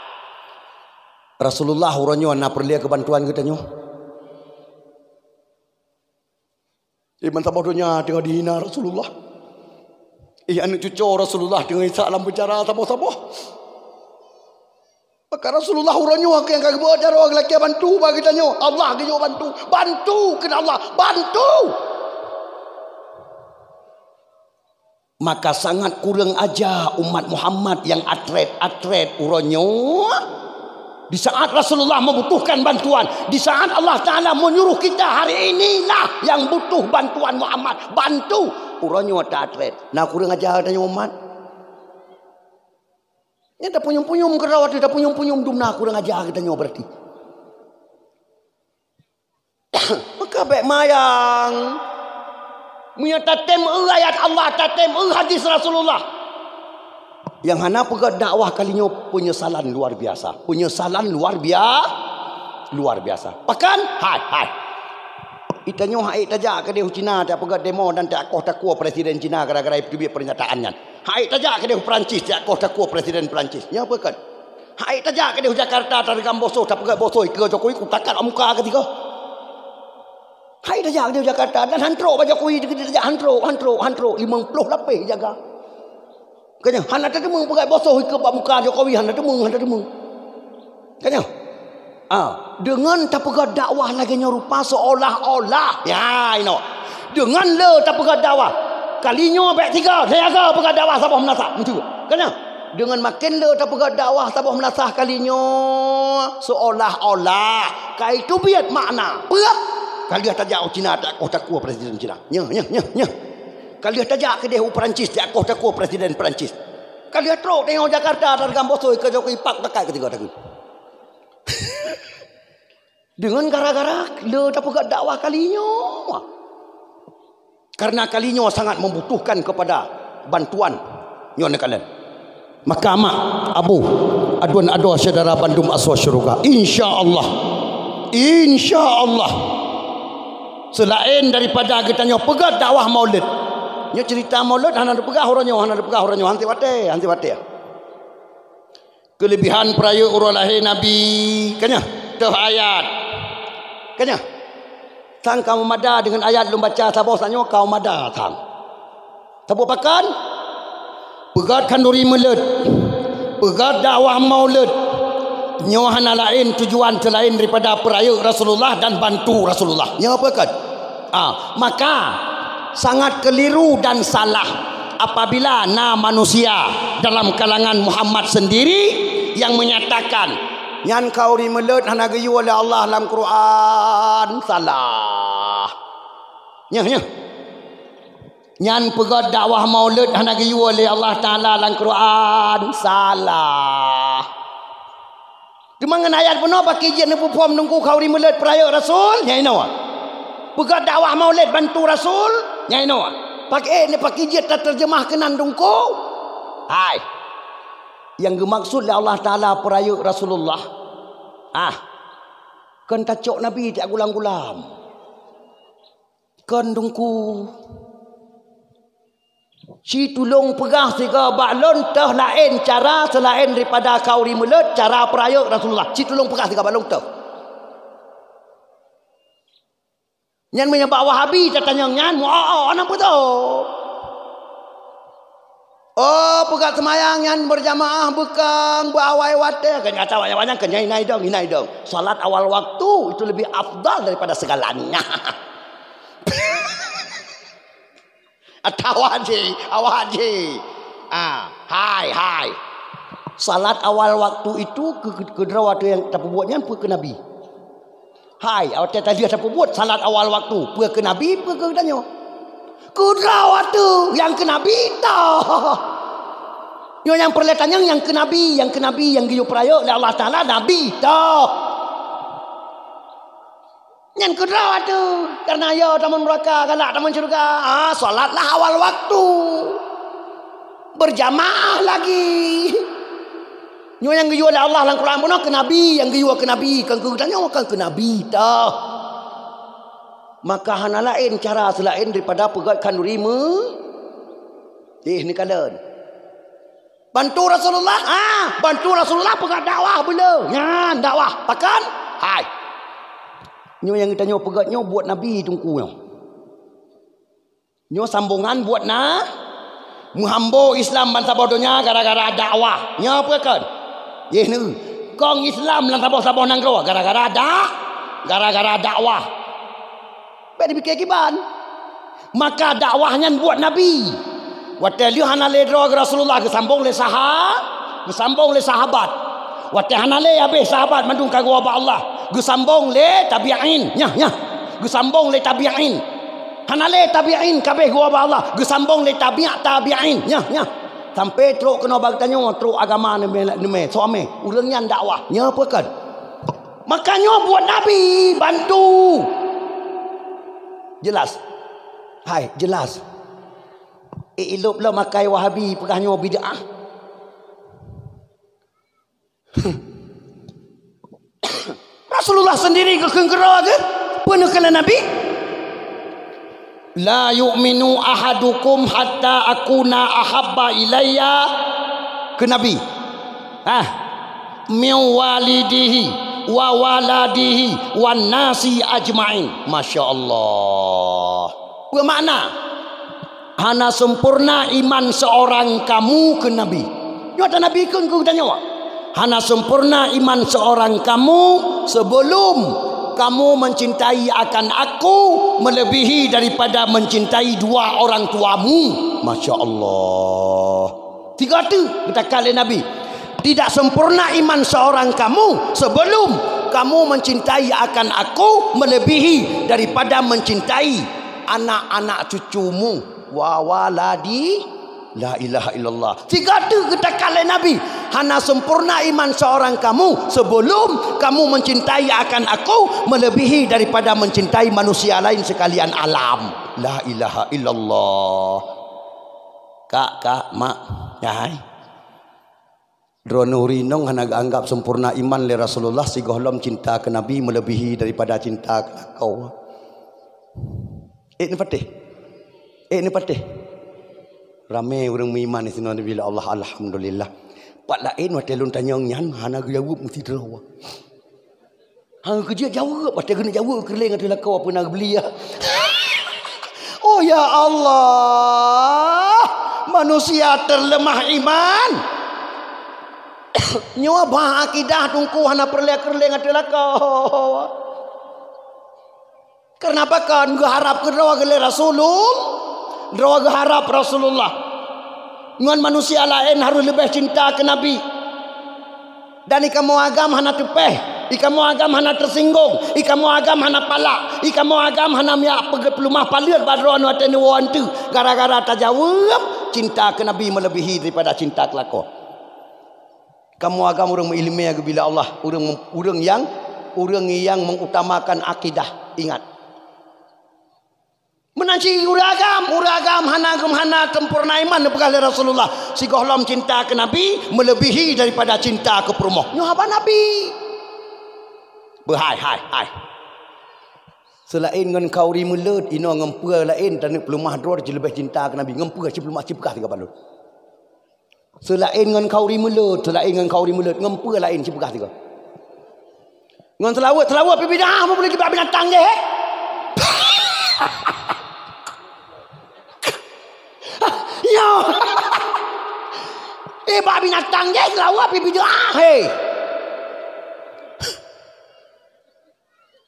Rasulullah orangnya nak perlia kebantuan kita nyo. Mantap bodohnya tengah dihina Rasulullah. Anak cucu Rasulullah tengah salam bicara saboh-saboh. Maka Rasulullah orangnya yang kagak buat cara orang lelaki bantu bagi tanya. Allah ke bantu. Bantu kena Allah. Bantu. Maka sangat kurang aja umat Muhammad yang atret orangnya. Di saat Rasulullah membutuhkan bantuan. Di saat Allah Ta'ala menyuruh kita hari inilah yang butuh bantuan Muhammad. Bantu. Orangnya tak atret. Nah kurang aja tanya umat. Ini dah punyum-punyum kerawat, dah punyum-punyum dumna kurang ajar kita nyawa berarti. Maka baik mayang. Punya tatem ayat Allah, tatem hadis Rasulullah. Yang hana pegat dakwah kalinya penyesalan luar biasa. Penyesalan luar biasa. Bahkan, hai. Itanya hai tajak ke dia Cina tak pegat demo dan tak takua presiden Cina gara-gara itu pernyataannya. Hai tajak ke dia Perancis tak takua presiden Perancis. Ya apa kan? Hai tajak ke dia Jakarta tarikam bosoh tak pegat bosoh ke Jokowi ku takat muka ketiga. Hai tajak ke dia Jakarta dan hantro ba Jokowi dia hantro 50 lapis jaga. Kanya hana tak demung pegat bosoh ke muka Jokowi hana demung. Kanya dengan tak pegat dakwah lagi nyerupa seolah-olah ya dengan le tak pegat dakwah kalinya baik tiga saya ke pegat dakwah sabah menasah betul kan dengan makin le tak pegat dakwah sabah menasah kalinya seolah-olah kai itu biat makna berat kali tajak Cina tak takua presiden Cina nya kali tajak ke dia Perancis tak takua presiden Perancis kali teruk tengok Jakarta tarikam bosoi ke Jokowi pak dekat ketiga takut. Dengan gara-gara le tak pegat dakwah kalinya. Karena kalinya sangat membutuhkan kepada bantuan nyon kalian. Maka mak abu aduan ado saudara bandum aswa syurga. Insya-Allah. Selain daripada kita nyo pegat dakwah Maulid. Nyo cerita Maulid hana pegah orangnya, hanti wate. Kelebihan peraya urang lahir Nabi kanya teh ayat. Kanya tang kamu mada dengan ayat lu baca sabah sanyo kau mada tang. Sabah pakan pegat kanduri Maulid. Pegat dakwah Maulid. Nyohana lain tujuan selain daripada peraya Rasulullah dan bantu Rasulullah. Nya apa kan? Maka sangat keliru dan salah apabila manusia dalam kalangan Muhammad sendiri yang menyatakan nyan kau rimelut hana gayu oleh Allah dalam Quran salah. Nya. Nyan pegat dakwah Maulid hana gayu oleh Allah Taala dalam Quran salah. Kemangan ayat penuh pakai jian pupuam nunggu kau rimelut peraya Rasul nya ino. Pegat dakwah Maulid bantu Rasul nya ino. Pakai jian terjemah kenan dungku. Hai. Yang dimaksud oleh Allah Ta'ala peraya Rasulullah kan tacok Nabi tak gulam-gulam kan dungku si tulung pegah siga balon teh lain cara selain daripada kau rimelut cara peraya Rasulullah si tulung pegah siga balon teh nyan menyebab Wahabi tanya nyan anak betul. Oh, pegat semayang yang berjamaah bekang berawai wate kan kata banyak-banyak kan inai dong. Salat awal waktu itu lebih afdal daripada segalanya. Awaji. Hai. Salat awal waktu itu kedera waktu yang tak buatnya ke Nabi. Hai, awak tadi ada buat salat awal waktu ke Nabi ke danyo. Kedera waktu yang ke Nabi tah. Yang perlihatannya yang ke Nabi yang giyu peraya oleh Allah Taala Nabi tah. Yang kedua waktu karena ya taman neraka galak taman syurga. Salatlah awal waktu. Berjamaah lagi. Nyo yang giyu oleh Allah dalam Quran pun ke nabi, yang giyu ke nabi, kan ku tanya kan ke nabi dah. Maka hana lain cara selain daripada pegat kanurima. Ni kalian. Bantu Rasulullah. Bantu Rasulullah pegat dakwah benda. Nyan dakwah. Takkan? Hai. Nyo yang kita nyo pegat nyo buat nabi tungku nyo. Nyo sambungan buat menghambo Islam bangsa bodohnya gara-gara dakwah. Nyo apa kan? Ye ni. Kong Islam lan sabah-sabah nang kau gara-gara dakwah. Baik dipikir kiban. Maka dakwahnya buat nabi. Waktu liu hanale dro Rasulullah kesambung le sahabat. Waktu hanale habis sahabat mandung kagua ba Allah. Gesambung le tabi'in. Nya. Gesambung le tabi'in. Hanale tabi'in kabeh gua ba Allah. Gesambung le tabi'in. Nya. Sampai teruk kena bagi tanya teruk agama ni suami ulangnya dakwah nya apa kan makanya buat nabi bantu jelas hai jelas iluplah makai wahabi pekahnya bid'ah Rasulullah sendiri kegera ke penuh kala nabi la yu'minu ahadukum hatta akuna ahabba ilayya ke nabi min walidihi wa waladihi wan nasi ajma'in. Masya Allah. Bermakna hana sempurna iman seorang kamu ke nabi. Nyata nabi ke tanya hana sempurna iman seorang kamu sebelum kamu mencintai akan aku melebihi daripada mencintai dua orang tuamu. Masya Allah. Tiga tu kata kali Nabi. Tidak sempurna iman seorang kamu sebelum kamu mencintai akan aku melebihi daripada mencintai anak-anak cucumu. Wa waladi la ilaha illallah. Tiga tu kata kali Nabi. Hana sempurna iman seorang kamu sebelum kamu mencintai akan aku melebihi daripada mencintai manusia lain sekalian alam. La ilaha illallah. Kak, mak, yai. Drono rinong hana anggap sempurna iman le Rasulullah si gohlom cinta ke Nabi melebihi daripada cinta ke kau. Ni patih. Ramai orang beriman di sini bila Allah alhamdulillah. Pak lain waktu lun tanya nyan hana jawab mesti terlawa. Hang kerja jawab waktu kena jawab keleng adalah kau apa nak beli ya. Oh ya Allah. Manusia terlemah iman. Nyawa bah akidah tungku hana perlek-keleng adalah kau. Kenapa kan harap kedawa gele Rasulullah? Drawa harap Rasulullah. Ngan manusia lain harus lebih cinta ke Nabi. Dan ikamu agam hana tepeh, ikamu agam hana tersinggung, ikamu agam hana palak, ikamu agam hana miak pelumah palir badron wateni wantu gara-gara tajawab cinta ke Nabi melebihi daripada cinta ke lako. Kamu agam orang ilmu bila Allah, orang yang mengutamakan akidah. Ingat. Menanci uragam hana tempurna iman depekali Rasulullah. Si gohlom cinta ke Nabi melebihi daripada cinta ke perumoh. Nyo apa Nabi? Hai. Selain ngan kau rimulut ino ngempua lain dan pelumah dror je lebih cinta ke Nabi. Ngempua si pelumah cipkah tiga balut. Selain ngan kau rimulut ngempua lain cipkah tiga. Ngan selawat bidah apa boleh kita binatang je Yo. Bak binatang je selawat pi bidah he.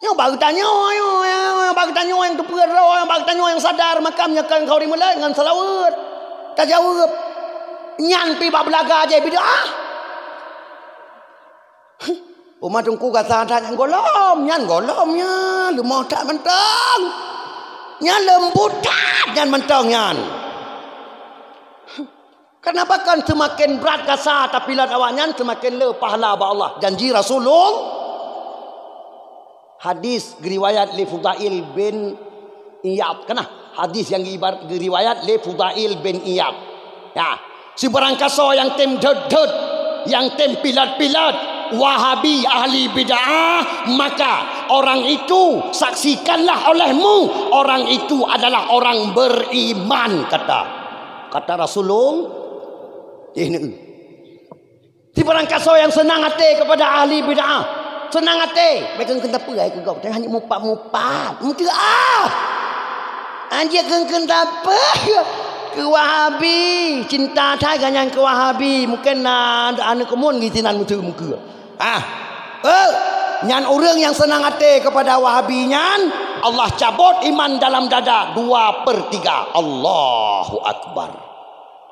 Yo baru tanya yang terperau, baru tanya yang sadar makamnya kan kau dimulai dengan selawat. Tak jawab. Nyan pi bak belaga je bidah. Umat tungku kata yang nyan golomnya lemah tak mentang. Nyan lembut tak nyan mentang nyan. Kenapa kan semakin berat kasar tapi awaknya semakin le pahala ba Allah. Janji Rasulullah. Hadis riwayat li Fudail bin Iyad. Kena hadis yang riwayat li Fudail bin Iyad. Ya, si barang kasar yang tim ded yang tempilat-pilat Wahabi ahli bid'ah, maka orang itu saksikanlah olehmu, orang itu adalah orang beriman, kata Rasulullah. Ini si perangkat so yang senang hati kepada ahli bid'ah, senang hati mereka kena apa ke kau hanya mupat mungkin anjir kena apa ke Wahabi, cinta thai ganyan ke Wahabi mungkin anak kemun gitinan muka nyan orang yang senang hati kepada Wahabi nyan Allah cabut iman dalam dada 2/3. Allahu Akbar.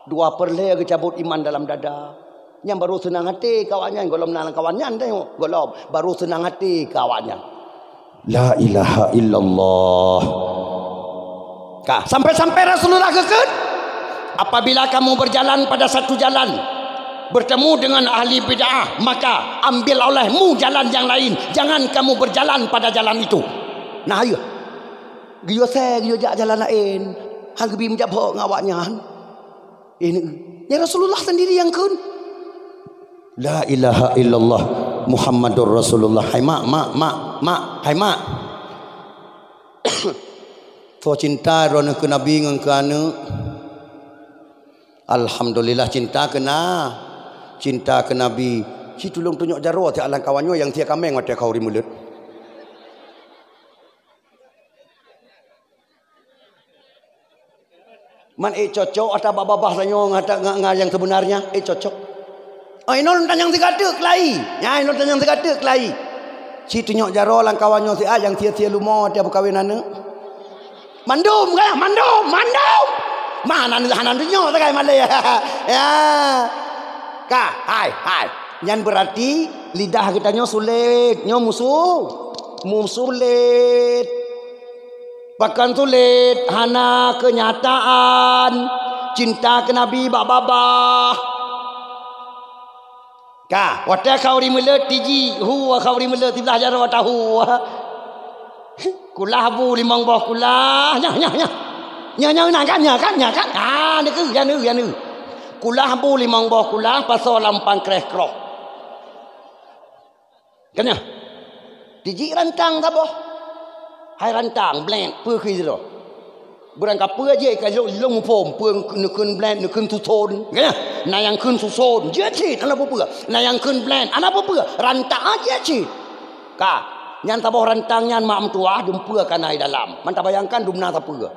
2/3 ke cabut iman dalam dada. Yang baru senang hati kawannya, golom nang kawannya tengok, golom baru senang hati kawannya. La ilaha illallah. Sampai-sampai Rasulullah kekeh, apabila kamu berjalan pada satu jalan bertemu dengan ahli bid'ah, maka ambil olehmu jalan yang lain, jangan kamu berjalan pada jalan itu. Nah ayo giyo jak jalan lain hang gebi menjak phok ngawaknya ini ya Rasulullah sendiri yang kun la ilaha illallah Muhammadur Rasulullah. Hai mak hai mak so cinta rona ke nabi ngan ke anu alhamdulillah cinta ke nabi si tulung tunjuk jaro ti alang kawannya yang tia kameng mata kau rimulut man cocok atau babah sanyo ngata yang sebenarnya cocok inon tanyang tigadek lai nya inon tanyang tigadek lai si tunjuk jaro alang kawannya si yang tia lumo dia berkawinane mandum mana hanan tunjuk tak kai malay ya hai yang berarti lidah kita nyo sulit nyo sulit bahkan sulit hana kenyataan cinta ke Nabi babah wata khauri mulut tiji huwa khauri mulut tiblah jaro tahu kulah bu limang boh kulah nya nak kan ni ke ya ni kulah bu limang boh kulah pasal lampang kreh kroh kan ya tiji rantang tak boh hai rantang blend pưa khi rồi bukan kapur aja kalau long pom pưa nukun blend nukun tuton kan ya na yang kun suson je cit ala apa na yang kun blend ana apa rantang aja cit nyan tak boh rantang nyan mak mentua dum pưa kanai dalam man tak bayangkan dumna tak pưa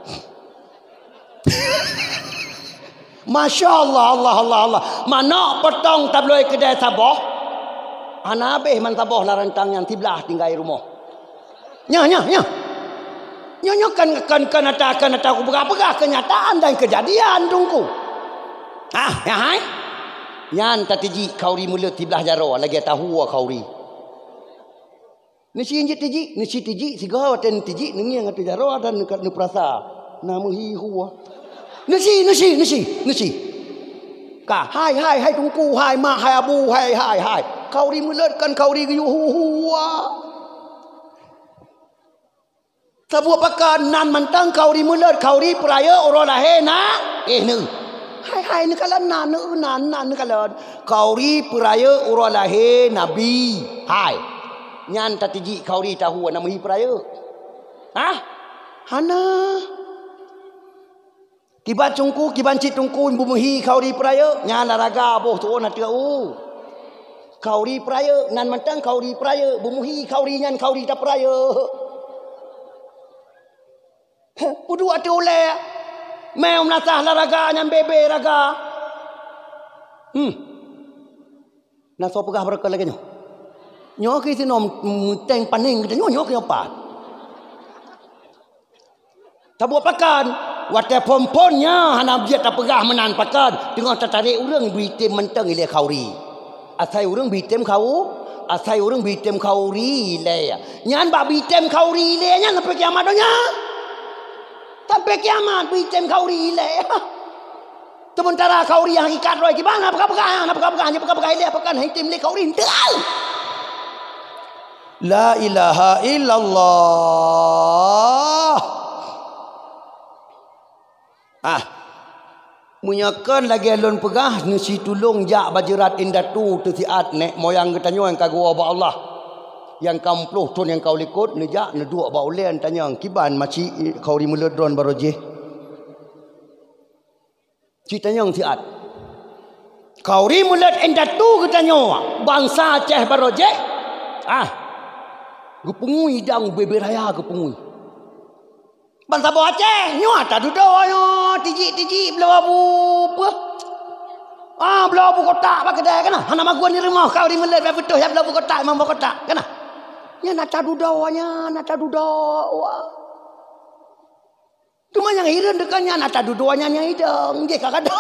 Masya Allah mana potong tabloid kedai saboh anabeh man saboh la rantang yang tiblah tinggal rumah nya kan aku pegah kenyataan dan kejadian tungku ya hai nyan tatiji kauri mulut tiblah jaro lagi tahu kauri nisi tiji siga waten tiji nengi yang atu jaro dan nekat nu prasa namu hi huwa nisi hai tungku hai mak hai abu hai kauri mulut kan kauri yu huwa sebuah pakan nan mentang kauri mulut kauri peraya orang lahir ni hai ni kalau nan kalau kauri peraya orang lahir nabi hai nyan tatiji kauri tahu nama hi peraya hana kiban cit tungku bumuhi kauri peraya nyan laraga boh tu na tiu kauri peraya nan mentang kauri peraya bumuhi kauri nyan kauri ta peraya pudu ati oleh meu menatah laraga nyam bebe raga na so pegah berke lagi nyo ki sinom teng paning kita nyo ki apa tabu pakan wate pomponnya hana biat tak pegah menan pakan tengah tertarik urang bitem menteng ile kauri asai urang bitem kauri le nyan ba bitem kauri le nyan sampai kiamat donya sampai kiamat bitem kauri le sementara kauri yang hakikat roy gimana apakah ile apakah hitim le kauri ental la ilaha illallah Munyakan lagi alun pegah nasi tulung jak bajerat indatu tersiat nek moyang getanyo yang kagua ba Allah. Yang kampluh tun yang kau likut nejak neduk ba ulen tanya kiban maci kau ri muledron baroje. Citanya yang siat. Kau ri muled indatu getanyo bangsa Aceh baroje. Gepungui dang beberaya gepungui. Bangsa Bawah Aceh, nyuat tak duduk ayo tiji-tiji belah abu apa? Belah abu kotak pak kedai kana. Hana maguan di rumah kau di melet betul ya belah abu kotak memang kotak kana. Ya nak tak duduk nak tak duduk. Cuma yang hiran dekanya nak tak duduknya nya hidang, dia kagak ada.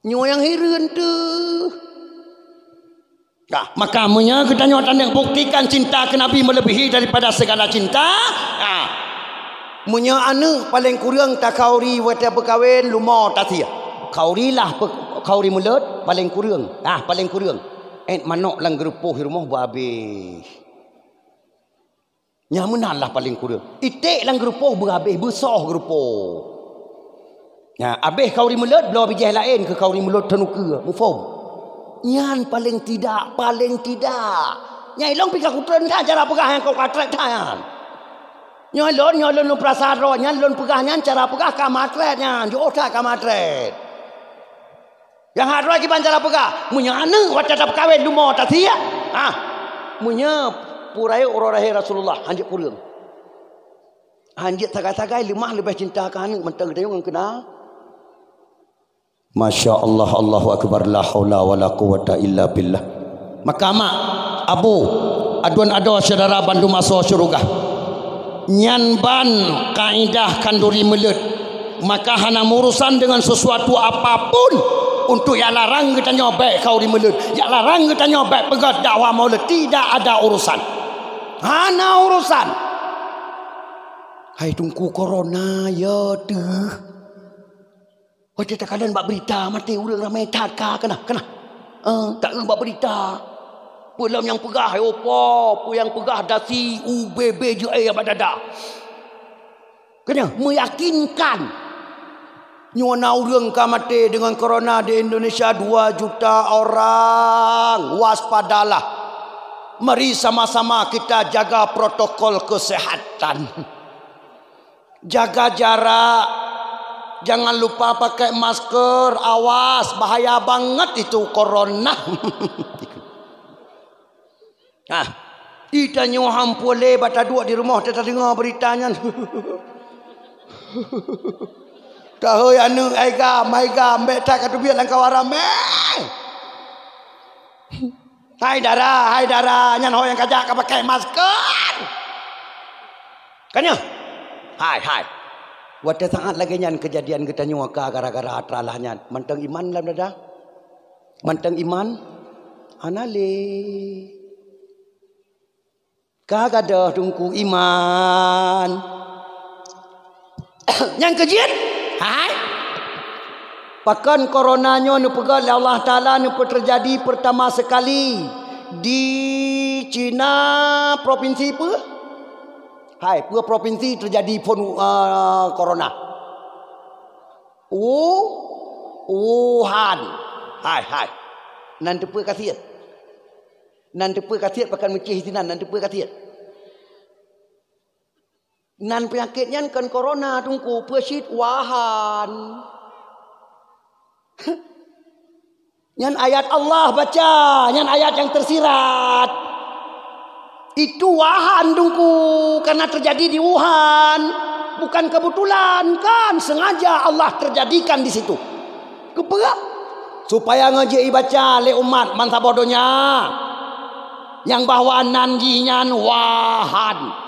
Nyo yang hiran tu. Nah, makamnya kita nyotan yang buktikan cinta ke Nabi melebihi daripada segala cinta. Munya anu paling kurang tak kauri wata berkahwin lumah tasia. Kauri lah kauri mulut paling kurang. Paling kurang. Manok lang gerupuh rumah berhabis. Nyamunan lah paling kurang. Itik lang gerupuh berhabis besar gerupuh. Habis kauri mulut belah bijih lain ke kauri mulut tenuka. Mufaham? Nyan paling tidak. Nyai long pika kutren dah cara pegah yang kau katret dah. Nyai lon prasad ro, nyan lon pegah nyan cara pegah kamatret nyan, jo tak kamatret. Yang hadro lagi cara pegah, munya anu wata tak kawin lumah tak sia. Munya purai ororahe Rasulullah hanjit kurang. Hanjit tagai-tagai lemah lebih cinta ka anu mentang dayung kena. Masya Allah, Allahu Akbar, la haula wa la quwata illa billah. Maka mak, abu, aduan ado saudara bandu masuk syurga. Nyan ban kaidah kanduri melut. Maka hana urusan dengan sesuatu apapun untuk yang larang kita nyobek kau di melut. Yang larang kita nyobek pegat dakwah maulid. Tidak ada urusan. Hana urusan. Hai tungku corona ya deh. Wajah tak kalian buat berita mati orang ramai tak kena tak buat berita pulang yang pegah opo yang pegah dasi UBB je yang badada kena meyakinkan nyona orang mati dengan corona di Indonesia 2 juta orang. Waspadalah, mari sama-sama kita jaga protokol kesehatan, jaga jarak. Jangan lupa pakai masker, awas bahaya banget itu corona. Kita nyuham boleh bata dua di rumah kita dengar beritanya. Tahu anu aiga ambek tak katu biar langkau rame. Hai darah, nyan ho yang kajak pakai masker. Kanya. Hai. Wada sangat lagi nyan kejadian kita nyuaka gara-gara atralahnya. Manteng iman lah dada. Manteng iman. Anale. Kagak dah tungku iman. Yang kejian. Hai. Pakan coronanya nu pegal Allah Taala nu terjadi pertama sekali di Cina provinsi apa? Hai, pua provinsi terjadi corona. Wuhan. Hai. Nanti pua kasiat. Nanti pua kasiat pakan mencih sinan nanti pua kasiat. Nan penyakitnya kan corona tungku pesit Wuhan. Nyan ayat Allah baca, nyan ayat yang tersirat. Itu Wuhan tungku karena terjadi di Wuhan, bukan kebetulan kan, sengaja Allah terjadikan di situ. Keperak supaya ngaji baca le umat mantap bodohnya yang bahwa nanjinya Wuhan.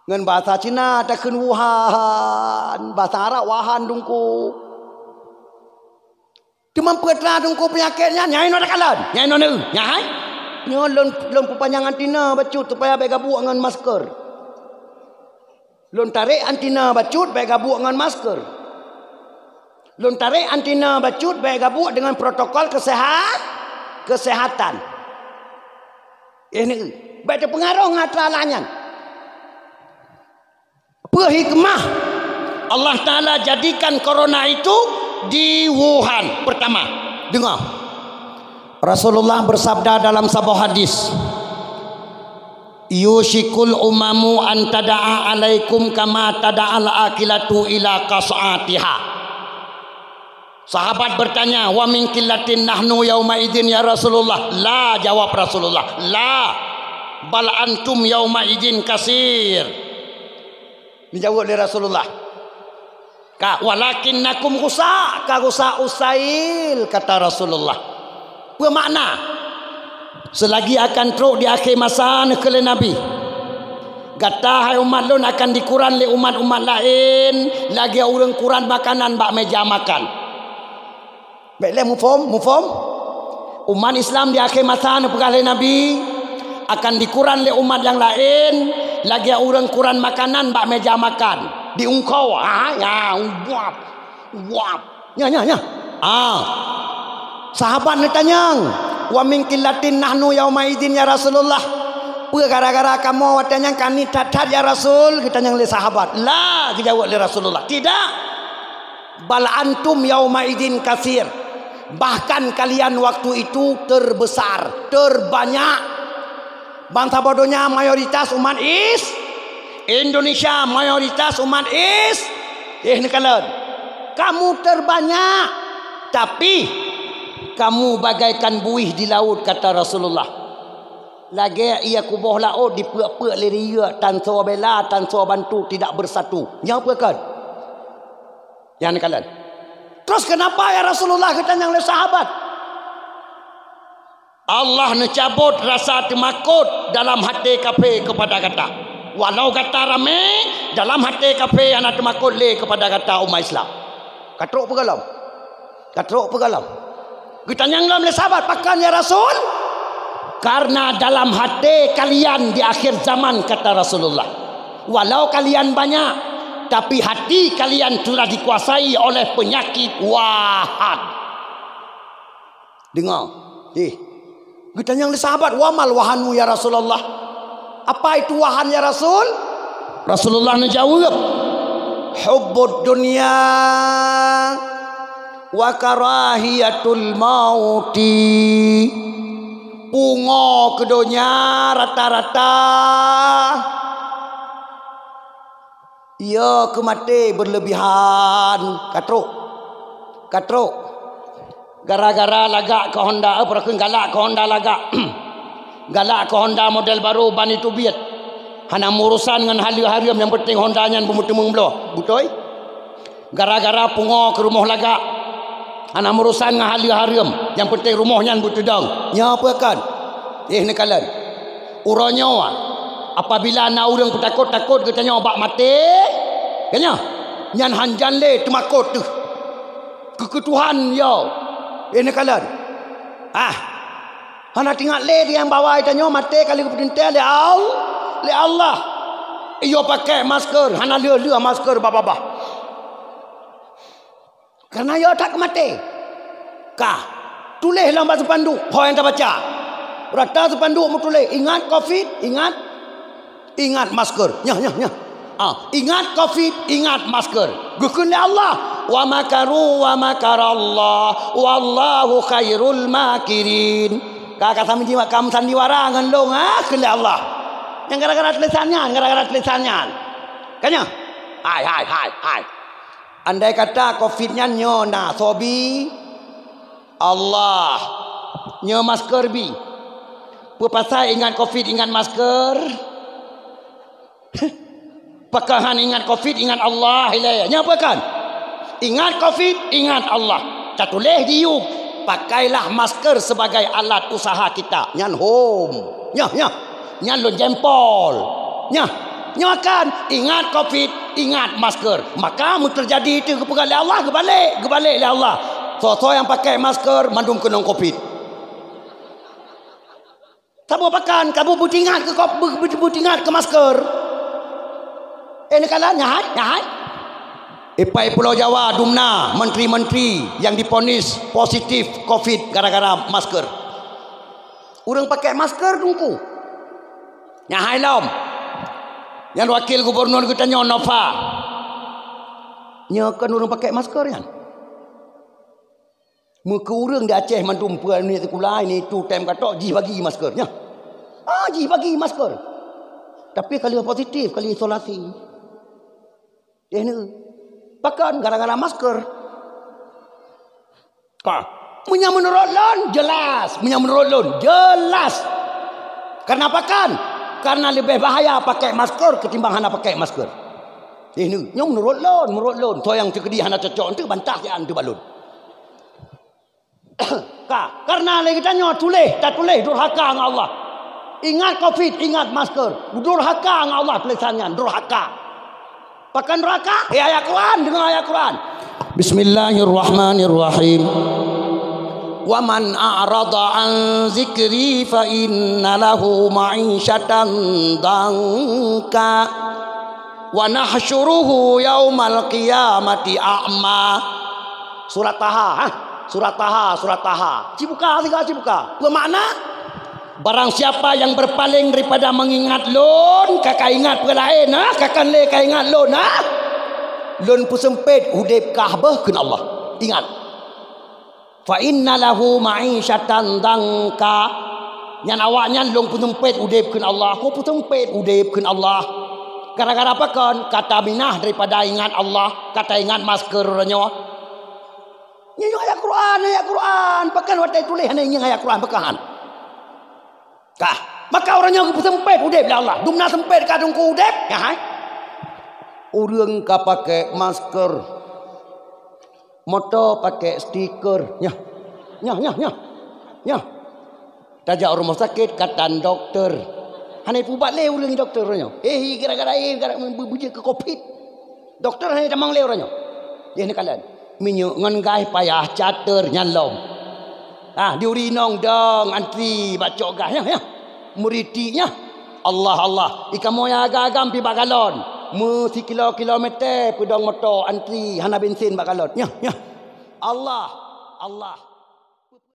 Ngan bahasa Cina takkan Wuhan, bahasa Arab Wuhan tungku. Cuma petra tungku penyakitnya nyai no kalan, nyai no nyai. Nyo lon perpanjang antina bacut supaya baik gabuk dengan masker. Lon tarik antina bacut baik gabuk dengan masker. Lon tarik antina bacut baik gabuk dengan protokol kesehatan. Ini baik pengaruh ngatralanya. Apa hikmah Allah Ta'ala jadikan corona itu di Wuhan. Pertama, dengar, Rasulullah bersabda dalam sebuah hadis, yushikul umamu an tada'a alaikum kama tada'al akilatu ila qas'atiha. Sahabat bertanya, wa min qillatin nahnu yauma idzin ya Rasulullah. La, jawab Rasulullah, la, bal antum yauma idzin kasir. Dijawab oleh Rasulullah, ka walakinnakum gusa ka gusa usail, kata Rasulullah. Bermakna selagi akan teruk di akhir masa nekele Nabi, kata hai umat lun akan dikuran le umat-umat lain, lagi orang kuran makanan bak meja makan. Baiklah, mufhum. Umat Islam di akhir masa nepegah le Nabi akan dikuran le umat yang lain, lagi orang kuran makanan bak meja makan. Diungkau, ya, buap. Ya. Sahabat nak tanya, wa min qillatin nahnu yauma idzin ya Rasulullah. Gara-gara kamu watanya kami tatat ya Rasul, kita tanya oleh sahabat. La, dijawab oleh Rasulullah, tidak. Bal antum yauma idzin kasir. Bahkan kalian waktu itu terbesar, terbanyak. Bangsa bodohnya mayoritas umat is Indonesia, mayoritas umat is ini kalian. Kamu terbanyak, tapi kamu bagaikan buih di laut, kata Rasulullah. Lagi ia kubuh laut dipuak-puak liria, tan so bela, tan so bantu, tidak bersatu. Yang apa kan? Yang kalian. Terus kenapa ya Rasulullah, ketanya oleh sahabat? Allah mencabut rasa temakut dalam hati kafe kepada kata. Walau kata ramai dalam hati kafe anak temakut le kepada kata umat Islam. Katruk pegalam. Kita nyanglam oleh sahabat, pakan ya Rasul? Karena dalam hati kalian di akhir zaman, kata Rasulullah. Walau kalian banyak, tapi hati kalian telah dikuasai oleh penyakit wahad. Dengar. Kita tanya oleh sahabat, wamal wahanu ya Rasulullah? Apa itu wahan ya Rasul? Rasulullah menjawab, hubbud dunya wa karahiyatul mauti. Pungo kedunya rata-rata ya kemati berlebihan. Katruk gara-gara lagak ke Honda, galak ke Honda lagak galak ke Honda model baru ban itu biat hana urusan dengan hari-hari yang penting Honda nya bermutemung belah betul. Gara-gara pungo ke rumah lagak hana urusan dengan hari-hari yang penting rumahnya bertedang. Ya apa kan? Ni kalian uranya apabila na urang takut katanya obak mati kanya nyan hanjan le temakut tu keketuhan yo. Ini kalian hana tinggal le yang bawah itanya mati kali keperintah le Allah. Iyo pakai masker, hana le masker babah. Karena yo tak mati. Kah tulis dalam sepanduk, ho yang tak baca. Rata sepanduk mu tulis, ingat Covid, ingat masker. Nya. Ingat Covid, ingat masker. Gukun le Allah. Wa makaru wa makarallah wallahu khairul makirin. Kakak sama jiwa kamu sandiwara ngendong kele Allah. Yang gara-gara tulisannya. Kanya? Hai. Andai kata Covid-nya nyo na sobi Allah nyo masker bi. Pasal ingat Covid, ingat masker. Pakahan ingat Covid, ingat Allah. Nya apa kan? Ingat Covid, ingat Allah. Tak tulis diuk. Pakailah masker sebagai alat usaha kita. Nyan home. Nyan lo jempol. Nyakan ingat Covid, ingat masker. Maka mu terjadi itu kepada Allah, kebalik le Allah. So yang pakai masker mandum kena Covid. Kamu pakan, kamu butingat ke masker. Ini kalian nyahat. Ipai Pulau Jawa dumna menteri-menteri yang diponis positif Covid gara-gara masker. Orang pakai masker tungku. Nyahai lom. Yang wakil gubernur kita Nova. Nyakan orang pakai masker kan. Muka orang di Aceh mantum puan ni sekolah ni tu time katok ji bagi maskernya. Ji bagi masker. Tapi kalau positif, kalau isolasi. Dia ni pakai gara-gara masker. Punya menurut lon jelas, punya menurut lon jelas. Kenapa kan? Karena lebih bahaya pakai masker ketimbang hana pakai masker. Ini nyong menurut lon. So yang cekedi hana cocok tu bantah dia tu balun. Karena lagi tanya tak tulis durhaka dengan Allah. Ingat Covid, ingat masker. Durhaka dengan Allah tulisannya, durhaka. Pakai durhaka? Ayat Quran, dengar ayat Quran. Bismillahirrahmanirrahim. Wa man a'rada an zikri fa inna lahu ma'isyatan danka wa nahsyuruhu yaumal qiyamati a'ma. Surat Taha, Surat Taha. Cibuka. Bermakna barang siapa yang berpaling daripada mengingat lon, kakak ingat perlain, kakak le kakak ingat lon, lon pun sempit hudib Kaabah kena Allah. Ingat. Fa inna lahu ma'isyatan danka. Yang awaknya lon pun sempit hudib kena Allah. Kau pun sempit hudib kena Allah. Gara-gara apa kan? Kata minah daripada ingat Allah, kata ingat maskernya. Ini ayat Quran. Pakan watai tulis ini ayat Quran pekahan. Maka orangnya sempit udep lah Allah. Dumna sempit kadung ku udep. Orang ka pakai masker. Motor pakai stiker. Nya. Tajak rumah sakit katan doktor. Hanai pubat le orang doktor orangnya. Gara-gara berbuja ke Covid. Doktor hanai tamang le orangnya. Dia ni kalian. Minyak ngan gai payah cater nyalom. Diuri nong dong antri bacok gai ya. Muritinya Allah. Ika moya agam pi bagalon. Mu kilometer pedong motor antri hana bensin bagalon. Ya. Allah.